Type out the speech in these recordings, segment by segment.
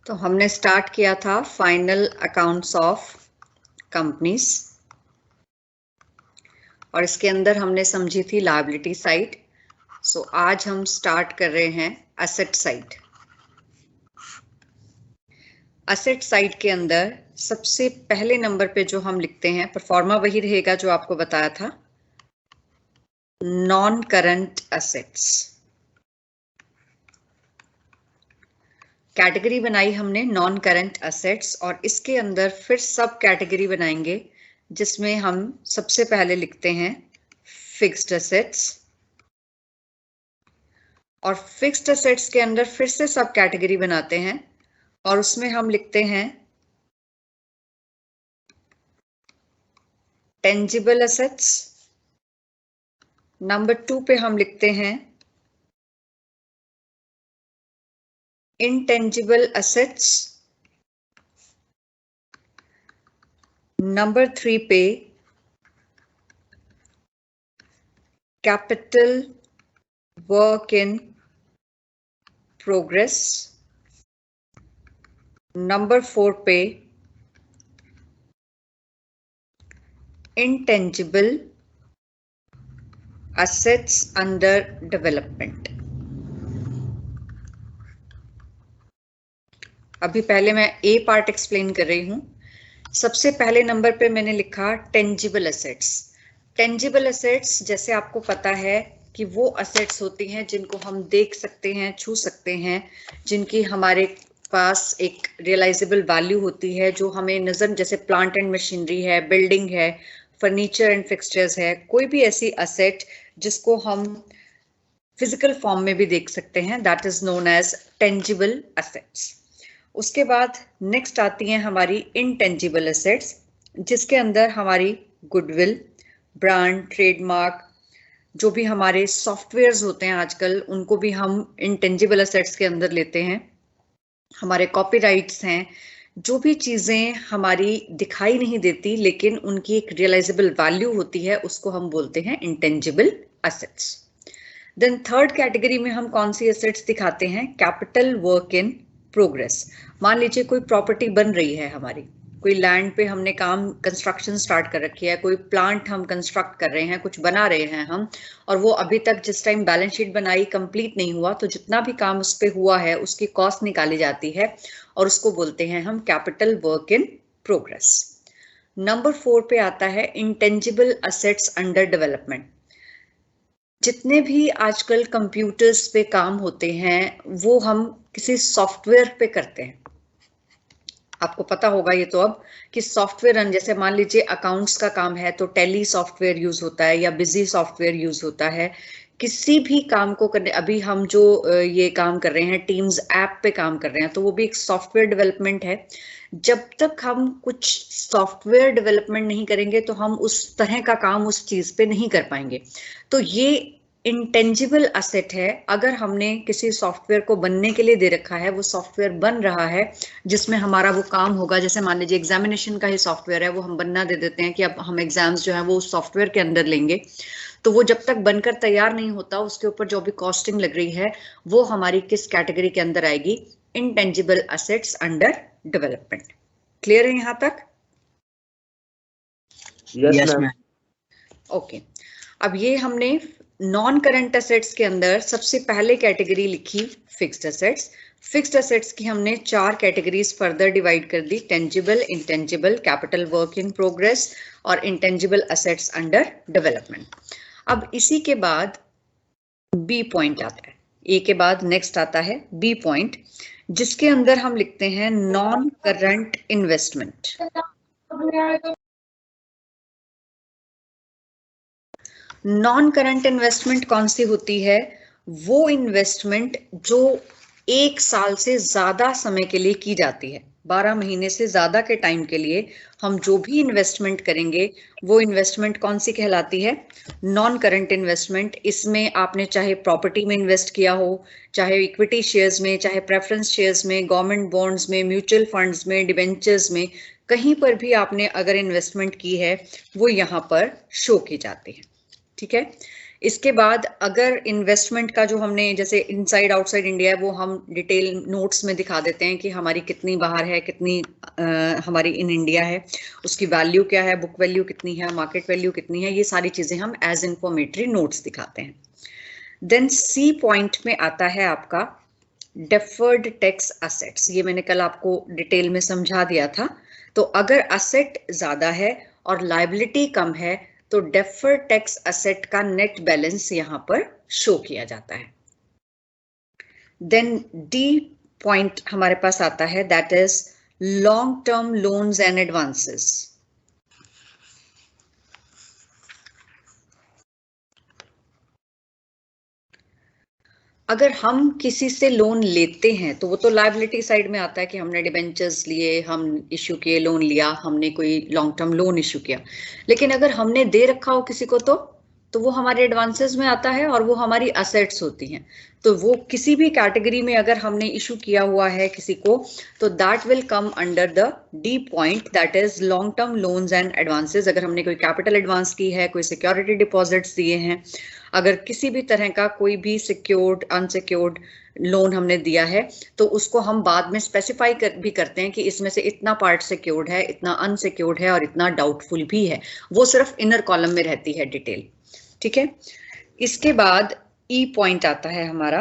तो हमने स्टार्ट किया था फाइनल अकाउंट्स ऑफ कंपनीज और इसके अंदर हमने समझी थी लायबिलिटी साइड। सो आज हम स्टार्ट कर रहे हैं एसेट साइड। एसेट साइड के अंदर सबसे पहले नंबर पे जो हम लिखते हैं, परफॉर्मा वही रहेगा जो आपको बताया था, नॉन करंट एसेट्स। कैटेगरी बनाई हमने नॉन करंट एसेट्स और इसके अंदर फिर सब कैटेगरी बनाएंगे जिसमें हम सबसे पहले लिखते हैं फिक्स्ड एसेट्स और फिक्स्ड एसेट्स के अंदर फिर से सब कैटेगरी बनाते हैं और उसमें हम लिखते हैं टेंजिबल एसेट्स। नंबर 2 पे हम लिखते हैं intangible assets। नंबर 3 पे capital work in progress। Number 4 पे intangible assets under development। अभी पहले मैं ए पार्ट एक्सप्लेन कर रही हूं। सबसे पहले नंबर पे मैंने लिखा टेंजिबल एसेट्स। टेंजिबल एसेट्स जैसे आपको पता है कि वो एसेट्स होती हैं जिनको हम देख सकते हैं, छू सकते हैं, जिनकी हमारे पास एक रियलाइजेबल वैल्यू होती है, जो हमें नजर, जैसे प्लांट एंड मशीनरी है, बिल्डिंग है, फर्नीचर एंड फिक्सचर्स है, कोई भी ऐसी एसेट जिसको हम फिजिकल फॉर्म में भी देख सकते हैं, that is known as tangible assets. उसके बाद नेक्स्ट आती हैं हमारी इनटेंजिबल एसेट्स, जिसके अंदर हमारी गुडविल, ब्रांड, ट्रेडमार्क, जो भी हमारे सॉफ्टवेयर्स होते हैं आजकल, उनको भी हम इनटेंजिबल एसेट्स के अंदर लेते हैं। हमारे कॉपीराइट्स हैं, जो भी चीजें हमारी दिखाई नहीं देती लेकिन उनकी एक रियलाइजेबल वैल्यू होती है, उसको हम बोलते हैं intangible assets. Then third category में हम कौन सी एसेट्स दिखाते हैं? Capital work in progress. मान लीजिए कोई प्रॉपर्टी बन रही है हमारी, कोई लैंड पे हमने काम, कंस्ट्रक्शन स्टार्ट कर रखी है, कोई प्लांट हम कंस्ट्रक्ट कर रहे हैं, कुछ बना रहे हैं हम, और वो अभी तक जिस टाइम बैलेंस शीट बनाई कंप्लीट नहीं हुआ, तो जितना भी काम उस पे हुआ है उसकी कॉस्ट निकाली जाती है और उसको बोलते हैं हम capital work in progress. Number 4 पे आता है इंटेंजिबल एसेट्स अंडर डेवलपमेंट। जितने भी आजकल कंप्यूटर्स पे काम होते हैं वो हम किसी सॉफ्टवेयर पे करते हैं। आपको पता होगा ये तो अब कि सॉफ्टवेयर, जैसे मान लीजिए अकाउंट्स का काम है तो टैली सॉफ्टवेयर यूज होता है या बिजी सॉफ्टवेयर यूज होता है। किसी भी काम को करने, अभी हम जो ये काम कर रहे हैं टीम्स ऐप पे काम कर रहे हैं, तो वो भी एक सॉफ्टवेयर डेवलपमेंट है। जब तक हम कुछ सॉफ्टवेयर डेवलपमेंट नहीं करेंगे तो हम उस तरह का काम उस चीज पे नहीं कर पाएंगे। तो ये इंटेंजिबल एसेट है। अगर हमने किसी सॉफ्टवेयर को बनने के लिए दे रखा है, वो सॉफ्टवेयर बन रहा है जिसमें हमारा वो काम होगा, जैसे मान लीजिए एग्जामिनेशन का ही सॉफ्टवेयर है, वो हम बनना दे देते हैं कि अब हम एग्जाम्स जो है वो सॉफ्टवेयर के अंदर लेंगे, तो वो जब तक बनकर तैयार नहीं होता उसके ऊपर जो भी कॉस्टिंग लग रही है वो हमारी किस कैटेगरी के अंदर आएगी? Intangible assets under development. Clear है यहां तक? Yes ma'am. ओके, अब ये हमने नॉन करंट एसेट्स के अंदर सबसे पहले कैटेगरी लिखी फिक्स्ड एसेट्स। फिक्स्ड एसेट्स की हमने 4 कैटेगरीज फर्दर डिवाइड कर दी, tangible, intangible, capital work in progress और इंटेंजिबल एसेट्स अंडर डेवलपमेंट। अब इसी के बाद बी पॉइंट आता है। ए के बाद नेक्स्ट आता है बी पॉइंट, जिसके अंदर हम लिखते हैं non current investment. Non current investment कौन सी होती है? वो इन्वेस्टमेंट जो 1 साल से ज्यादा समय के लिए की जाती है, 12 महीने से ज्यादा के टाइम के लिए हम जो भी इन्वेस्टमेंट करेंगे वो इन्वेस्टमेंट कौन सी कहलाती है? Non current investment. इसमें आपने चाहे प्रॉपर्टी में इन्वेस्ट किया हो, चाहे इक्विटी शेयर्स में, चाहे प्रेफरेंस शेयर्स में, गवर्नमेंट बॉन्ड्स में, म्यूचुअल फंड्स में, डिबेंचर्स में, कहीं पर भी आपने अगर इन्वेस्टमेंट की है वो यहाँ पर शो की जाती है। ठीक है, इसके बाद अगर इन्वेस्टमेंट का जो हमने जैसे इनसाइड आउटसाइड इंडिया है वो हम डिटेल नोट्स में दिखा देते हैं कि हमारी कितनी बाहर है, कितनी हमारी इन इंडिया है, उसकी वैल्यू क्या है, बुक वैल्यू कितनी है, मार्केट वैल्यू कितनी है, ये सारी चीजें हम एज इंफॉर्मेटरी नोट्स दिखाते हैं। देन सी पॉइंट में आता है आपका डेफर्ड टैक्स असेट्स। ये मैंने कल आपको डिटेल में समझा दिया था। तो अगर असेट ज्यादा है और लायबिलिटी कम है तो डेफर्ड टैक्स असेट का नेट बैलेंस यहां पर शो किया जाता है। देन डी पॉइंट हमारे पास आता है, that is long term loans and advances. अगर हम किसी से लोन लेते हैं तो वो तो लायबिलिटी साइड में आता है कि हमने डिबेंचर्स लिए, हम इश्यू किए, लोन लिया, हमने कोई लॉन्ग टर्म लोन इश्यू किया। लेकिन अगर हमने दे रखा हो किसी को तो वो हमारे एडवांसेस में आता है और वो हमारी असेट्स होती हैं। तो वो किसी भी कैटेगरी में अगर हमने इशू किया हुआ है किसी को तो that will come under the D point, that is long term loans and advances. अगर हमने कोई कैपिटल एडवांस की है, कोई सिक्योरिटी डिपॉजिट्स दिए हैं, अगर किसी भी तरह का कोई भी सिक्योर्ड अनसिक्योर्ड लोन हमने दिया है तो उसको हम बाद में स्पेसिफाई भी करते हैं कि इसमें से इतना पार्ट सिक्योर्ड है, इतना अनसिक्योर्ड है और इतना डाउटफुल भी है। वो सिर्फ इनर कॉलम में रहती है डिटेल, ठीक है। इसके बाद ई पॉइंट आता है हमारा,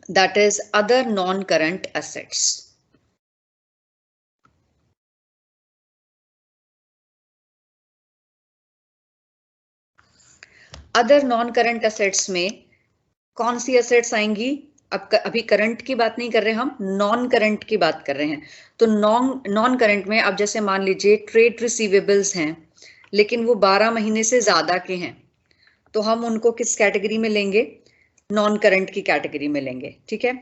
that is other non current assets. Other non current assets में कौन सी एसेट्स आएंगी? अब अभी करंट की बात नहीं कर रहे, हम नॉन करंट की बात कर रहे हैं। तो नॉन करंट में अब जैसे मान लीजिए ट्रेड रिसीवेबल्स हैं लेकिन वो 12 महीने से ज्यादा के हैं, तो हम उनको किस कैटेगरी में लेंगे? नॉन करंट की कैटेगरी में लेंगे, ठीक है।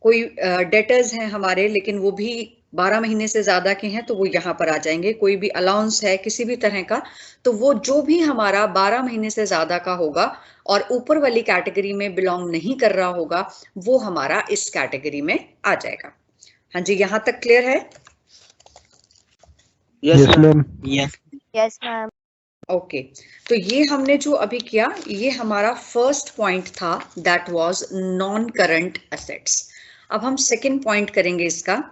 कोई डेटर्स हैं हमारे लेकिन वो भी 12 महीने से ज्यादा के हैं तो वो यहाँ पर आ जाएंगे। कोई भी अलाउंस है किसी भी तरह का तो वो जो भी हमारा 12 महीने से ज्यादा का होगा और ऊपर वाली कैटेगरी में बिलोंग नहीं कर रहा होगा वो हमारा इस कैटेगरी में आ जाएगा। हाँ जी, यहाँ तक क्लियर है? Yes ma'am. Yes ma'am. Okay, तो ये हमने जो अभी किया ये हमारा फर्स्ट पॉइंट था, that was non current assets. अब हम सेकंड पॉइंट करेंगे इसका,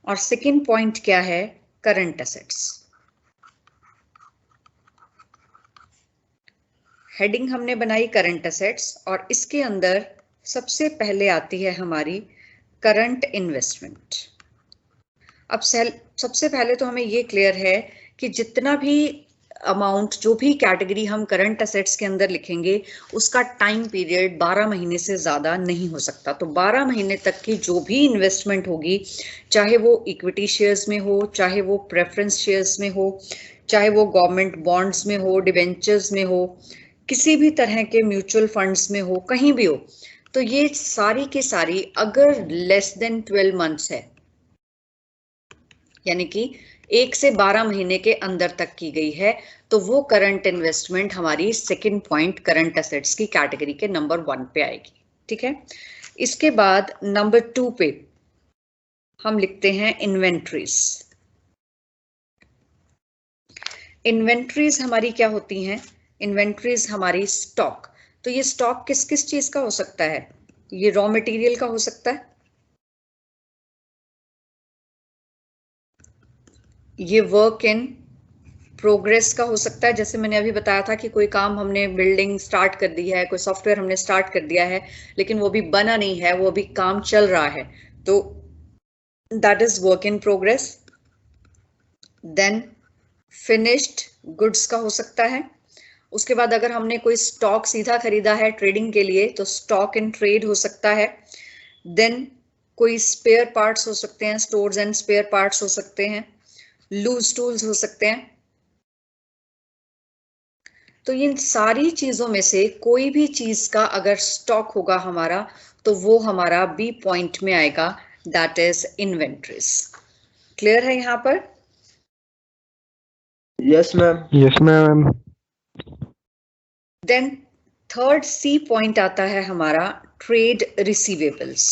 और सेकंड पॉइंट क्या है? Current assets. हेडिंग हमने बनाई करंट एसेट्स और इसके अंदर सबसे पहले आती है हमारी करंट इन्वेस्टमेंट। अब सबसे पहले तो हमें ये क्लियर है कि जितना भी अमाउंट, जो भी कैटेगरी हम करंट एसेट्स के अंदर लिखेंगे उसका टाइम पीरियड 12 महीने से ज्यादा नहीं हो सकता। तो 12 महीने तक की जो भी इन्वेस्टमेंट होगी, चाहे वो इक्विटी शेयर्स में हो, चाहे वो प्रेफरेंस शेयर्स में हो, चाहे वो गवर्नमेंट बॉन्ड्स में हो, डिबेंचर्स में हो, किसी भी तरह के म्यूचुअल फंड्स में हो, कहीं भी हो, तो ये सारी की सारी अगर लेस देन 12 मंथ्स है, यानी कि 1 से 12 महीने के अंदर तक की गई है, तो वो करंट इन्वेस्टमेंट हमारी सेकंड पॉइंट करंट एसेट्स की कैटेगरी के नंबर 1 पे आएगी, ठीक है। इसके बाद नंबर 2 पे हम लिखते हैं इन्वेंट्रीज। इन्वेंट्रीज हमारी क्या होती हैं? इन्वेंट्रीज हमारी स्टॉक। तो ये स्टॉक किस किस चीज का हो सकता है? ये रॉ मटेरियल का हो सकता है, ये वर्क इन प्रोग्रेस का हो सकता है, जैसे मैंने अभी बताया था कि कोई काम हमने बिल्डिंग स्टार्ट कर दी है, कोई सॉफ्टवेयर हमने स्टार्ट कर दिया है लेकिन वो अभी बना नहीं है, वो अभी काम चल रहा है, तो that is work in progress. Then finished goods का हो सकता है। उसके बाद अगर हमने कोई स्टॉक सीधा खरीदा है ट्रेडिंग के लिए तो स्टॉक इन ट्रेड हो सकता है। देन कोई स्पेयर पार्ट्स हो सकते हैं, स्टोर्स एंड स्पेयर पार्ट्स हो सकते हैं, लूज टूल्स हो सकते हैं। तो इन सारी चीजों में से कोई भी चीज का अगर स्टॉक होगा हमारा तो वो हमारा बी पॉइंट में आएगा, दैट इज इन्वेंट्रीज। क्लियर है यहाँ पर? Yes ma'am. Yes ma'am. Then third C point आता है हमारा ट्रेड रिसीवेबल्स।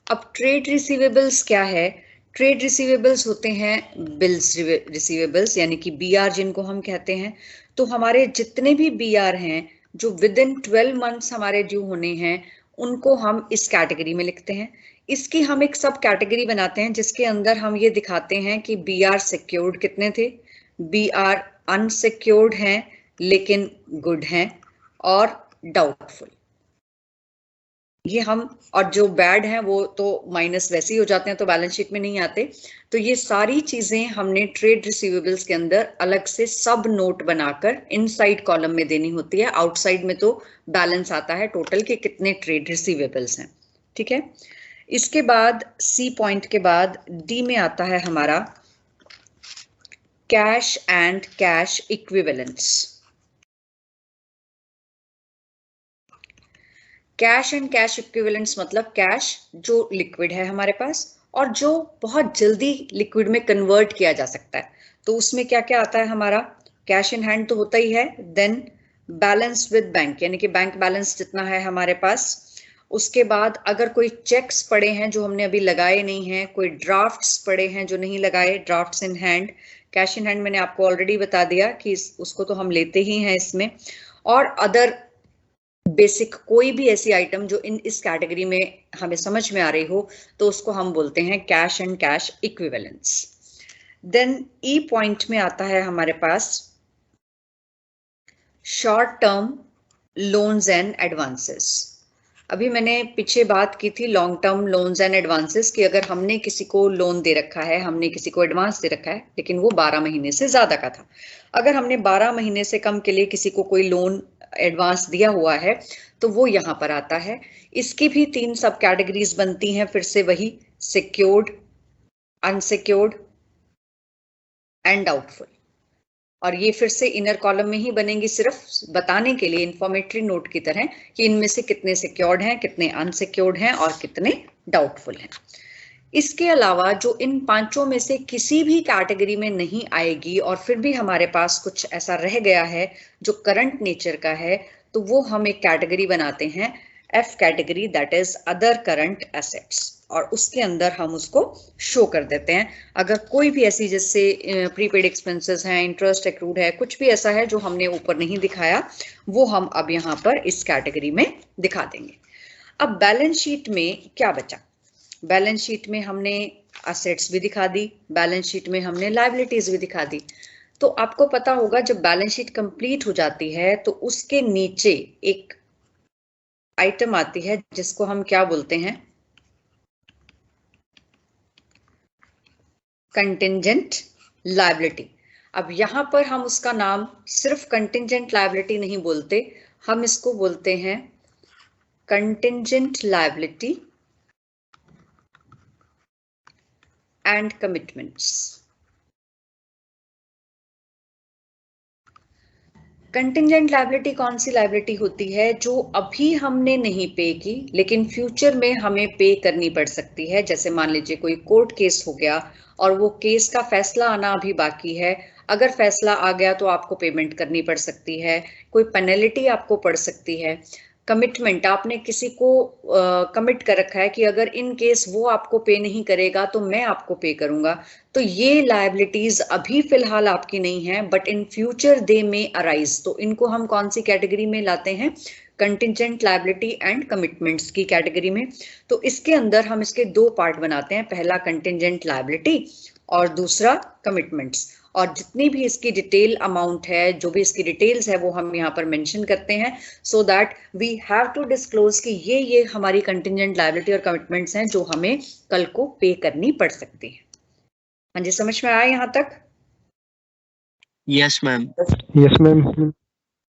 अब ट्रेड रिसीवेबल्स क्या है? ट्रेड रिसीवेबल्स होते हैं बिल्स रिसीवेबल्स, यानी कि बीआर जिनको हम कहते हैं। तो हमारे जितने भी बीआर हैं जो विद इन 12 मंथ्स हमारे ड्यू होने हैं, उनको हम इस कैटेगरी में लिखते हैं। इसकी हम एक सब कैटेगरी बनाते हैं जिसके अंदर हम ये दिखाते हैं कि बीआर सिक्योर्ड कितने थे, बीआर अनसिक्योर्ड हैं लेकिन गुड हैं, और डाउटफुल ये हम, और जो बैड हैं वो तो माइनस वैसे ही हो जाते हैं, तो बैलेंस शीट में नहीं आते। तो ये सारी चीजें हमने ट्रेड रिसीवेबल्स के अंदर अलग से सब नोट बनाकर इनसाइड कॉलम में देनी होती है। आउटसाइड में तो बैलेंस आता है टोटल के कितने ट्रेड रिसीवेबल्स हैं, ठीक है। इसके बाद सी पॉइंट के बाद डी में आता है हमारा cash and cash equivalents. Cash and cash equivalents मतलब कैश जो लिक्विड है हमारे पास और जो बहुत जल्दी लिक्विड में कन्वर्ट किया जा सकता है। तो उसमें क्या क्या आता है हमारा, कैश इन हैंड तो होता ही है, देन बैलेंस विद बैंक यानी कि बैंक बैलेंस जितना है हमारे पास। उसके बाद अगर कोई चेक्स पड़े हैं जो हमने अभी लगाए नहीं हैं, कोई ड्राफ्ट्स पड़े हैं जो नहीं लगाए, drafts in hand. Cash in hand मैंने आपको ऑलरेडी बता दिया कि उसको तो हम लेते ही हैं इसमें। और अदर बेसिक कोई भी ऐसी आइटम जो इस कैटेगरी में हमें समझ में आ रही हो तो उसको हम बोलते हैं cash and cash equivalents. Then E point में आता है हमारे पास short term loans and advances. अभी मैंने पीछे बात की थी long term loans and advances की, अगर हमने किसी को लोन दे रखा है, हमने किसी को एडवांस दे रखा है लेकिन वो 12 महीने से ज्यादा का था, अगर हमने 12 महीने से कम के लिए किसी को कोई लोन एडवांस दिया हुआ है तो वो यहाँ पर आता है। इसकी भी 3 सब कैटेगरीज बनती हैं, फिर से वही सिक्योर्ड, अनसिक्योर्ड एंड डाउटफुल। और ये फिर से इनर कॉलम में ही बनेंगी, सिर्फ बताने के लिए इंफॉर्मेटरी नोट की तरह कि इनमें से कितने सिक्योर्ड हैं, कितने अनसिक्योर्ड हैं और कितने डाउटफुल हैं। इसके अलावा जो इन 5 में से किसी भी कैटेगरी में नहीं आएगी और फिर भी हमारे पास कुछ ऐसा रह गया है जो करंट नेचर का है, तो वो हम एक कैटेगरी बनाते हैं F category, that is other current assets, और उसके अंदर हम उसको शो कर देते हैं। अगर कोई भी ऐसी जैसे प्रीपेड एक्सपेंसेस हैं, इंटरेस्ट एक्रूड है, कुछ भी ऐसा है जो हमने ऊपर नहीं दिखाया, वो हम अब यहाँ पर इस कैटेगरी में दिखा देंगे। अब बैलेंस शीट में क्या बचा, बैलेंस शीट में हमने असेट्स भी दिखा दी, बैलेंस शीट में हमने लायबिलिटीज भी दिखा दी। तो आपको पता होगा जब बैलेंस शीट कंप्लीट हो जाती है तो उसके नीचे एक आइटम आती है जिसको हम क्या बोलते हैं, कंटिंजेंट लायबिलिटी। अब यहां पर हम उसका नाम सिर्फ कंटिंजेंट लायबिलिटी नहीं बोलते, हम इसको बोलते हैं contingent liability and commitments. Contingent liability कौन सी लायबिलिटी होती है, जो अभी हमने नहीं पे की लेकिन फ्यूचर में हमें पे करनी पड़ सकती है। जैसे मान लीजिए कोई कोर्ट केस हो गया और वो केस का फैसला आना अभी बाकी है, अगर फैसला आ गया तो आपको पेमेंट करनी पड़ सकती है, कोई पेनल्टी आपको पड़ सकती है। कमिटमेंट, आपने किसी को कमिट कर रखा है कि अगर इन केस वो आपको पे नहीं करेगा तो मैं आपको पे करूंगा। तो ये लायबिलिटीज अभी फिलहाल आपकी नहीं है, बट इन फ्यूचर दे में अराइज। तो इनको हम कौन सी कैटेगरी में लाते हैं, कंटिंजेंट लायबिलिटी एंड कमिटमेंट्स की कैटेगरी में। तो इसके अंदर हम इसके 2 पार्ट बनाते हैं, पहला कंटिंजेंट लायबिलिटी और दूसरा कमिटमेंट्स। और जितनी भी इसकी डिटेल अमाउंट है, जो भी इसकी डिटेल्स है, वो हम यहाँ पर मेंशन करते हैं, so that we have to disclose कि ये हमारी कंटिंजेंट लायबिलिटी और कमिटमेंट्स हैं जो हमें कल को पे करनी पड़ सकती है। हाँ जी, समझ में आया यहाँ तक? Yes ma'am. Yes ma'am.